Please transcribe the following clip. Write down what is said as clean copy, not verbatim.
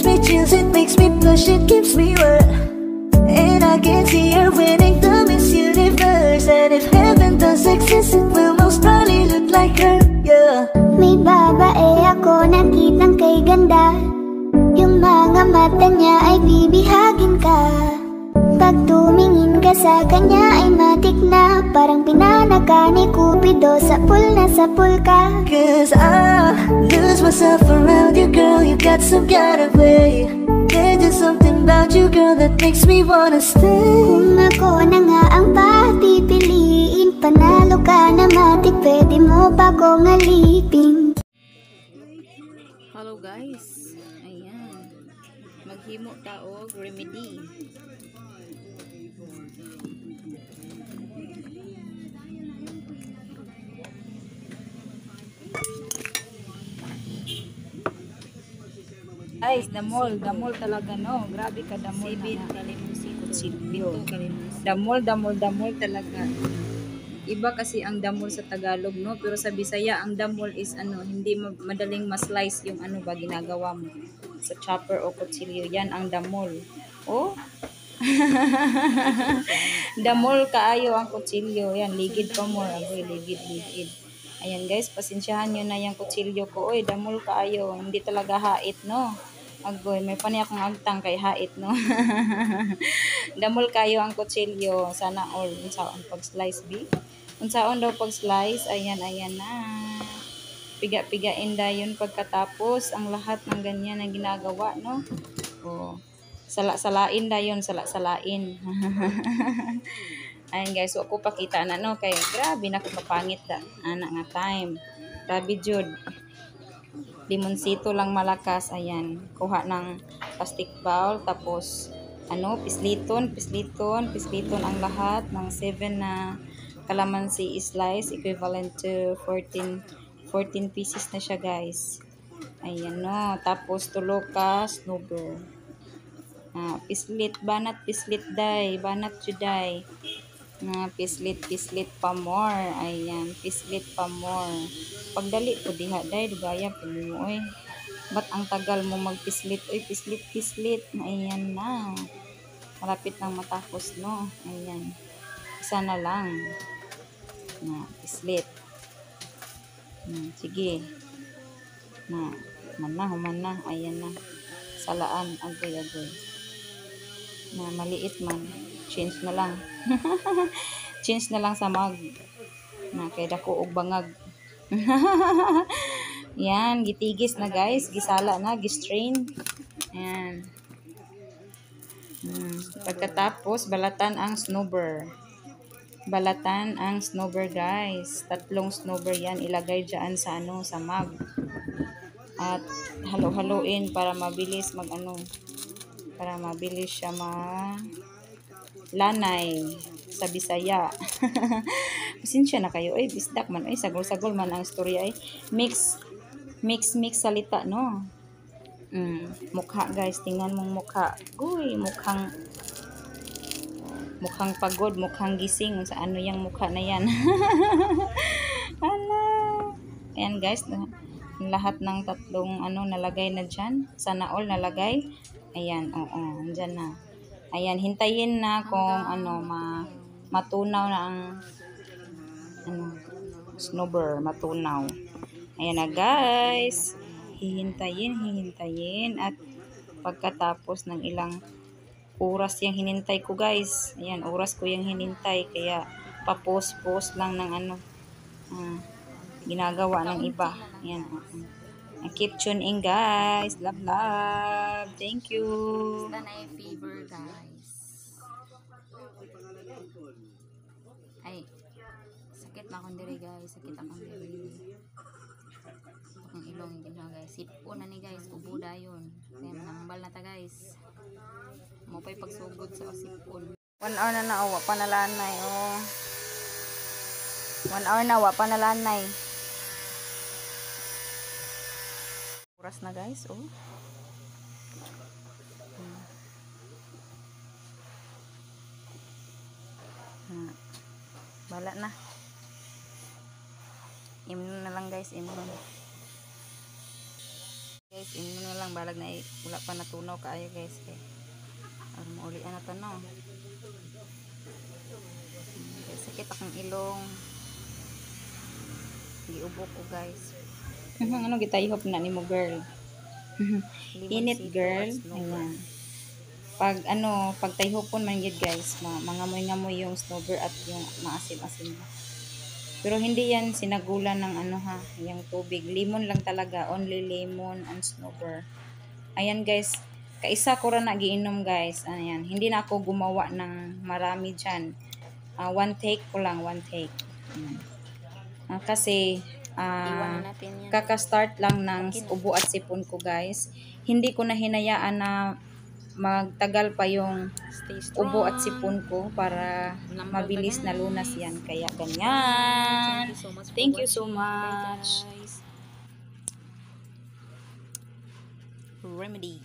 gives me chills, it makes me blush, it keeps me wet. And I can see her winning the Miss Universe. And if heaven does exist, it will most probably look like her, yeah. May babae ako nakitang kay ganda. Yung mga mata niya ay bibihagin ka. Pag tumingin ka sa kanya ay matik na. Parang pinanaka ni Cupido, sapul na sapul ka. Cause I lose myself around you, girl. You got some kind of way. There's just something about you, girl, that makes me wanna stay. Kung ako na nga ang papipiliin, panalo ka na matik, pwede mo pa kong alipin. Hello guys, ayan, maghimo taog remedy. Guys, damol talaga, no? Grabe ka, damol na. Damol talaga. Iba kasi ang damol sa Tagalog, no? Pero sa Bisaya, ang damol is ano, hindi madaling ma-slice yung ano ba ginagawa mo sa chopper o kutsilyo. Yan ang damol. Oh? Damol kaayo ang kutsilyo. Yan, ligid pa mo. Agoy, ligid. Ayan guys, pasensyahan nyo na yung kutsilyo ko. Oy, damol kaayo. Hindi talaga hait, no? Agoy, may pani akong agtang kay hait, no? Damol kayo ang kutsilyo. Sana all. Unsaon pag-slice, bi? Unsaon daw pag-slice? Ayan na. Piga-pigain dayon pagkatapos ang lahat ng ganyan ang ginagawa, no? Oh. Sala-salain dayon, sala-salain. Ayan guys, so ako pakita na, no? Kaya grabe na ko mapangit da. Anak nga time. Grabe jud. Limonsito lang malakas. Ayan, kuha ng plastic bowl, tapos ano, pisliton ang lahat ng 7 na calamansi slice, equivalent to 14 pieces na siya guys. Ayan, no, tapos tulo ka snowball. Pislit, banat pislit day, banat juday. Pislit pa more. Ayan, pislit pa more. Pagdali po diha day, dugaya po mo, oy. Ba't ang tagal mo magpislit? Oy, pislit. Ayan na. Malapit nang matapos, no? Ayan. Isa na lang. Pislit. Sige. Human na. Ayan na. Salaan. Agoy. Maliit man. Change na lang. Change na lang sa mag. Kay dako og bangag. Yan, gitigis na guys. Gisala na, gistrain. Ayan. Pagkatapos, balatan ang snowball. Guys. 3 snowball yan. Ilagay dyan sa sa mag. At halo-haloin para mabilis para mabilis siya lanay sa Bisaya. Pasensya na kayo. Ay, bisdak man. Ay, sagol-sagol man ang storya. Ay, mix salita, no? Mukha, guys. Tingnan mong mukha. Uy, mukhang pagod, mukhang gising. Sa ano yung mukha na yan? Hala. Ayan, guys. Lahat ng 3 nalagay na dyan. Sana all nalagay. Ayan, oo. Andyan na. Ayan, hintayin na kung matunaw na ang snowball, matunaw. Ayan na guys. Hihintayin at pagkatapos ng ilang oras yung hinintay ko guys. Ayan, oras ko yung hinintay kaya pa-post lang ng ginagawa ng iba. Ayan. Keep tuning guys. Love. Thank you. Basta na yung fever guys. Ay, sakit na akong diri guys. Sakit akong diri. Ang ilong hindi na guys. Sipo na ni guys. Ubuda yun. Kaya manambal na ta guys. Mapay pagsugod sa sipon. 1 hour na awa pa nalanay. 1 hour na awa pa nalanay. Oras na guys, Bala na. Inom na lang guys, inom. guys, ino na lang balag na wala pa natunaw kaayo guys kay aron maulian na to no. Okay, sakit akong ilong. Giubok ko guys. Ano gitayhop na nimo girl? Init girl. Ayan. Pag pag tayhopon man yun guys, mangamoy-ngamoy yung snowbird at yung maasim-asim. Pero hindi yan sinagulan ng yung tubig. Lemon lang talaga, only lemon and snowbird. Ayan guys, kaisa ko ra na giinom guys. Ayan, hindi na ako gumawa ng marami diyan. One take ko lang, one take. Kasi Iwanan natin yan. kaka-start lang ng ubo at sipon ko guys. Hindi ko na hinayaan na magtagal pa yung Stay strong. ubo at sipon ko para mabilis na lunas yan. Kaya ganyan. Thank you so much. Remedy.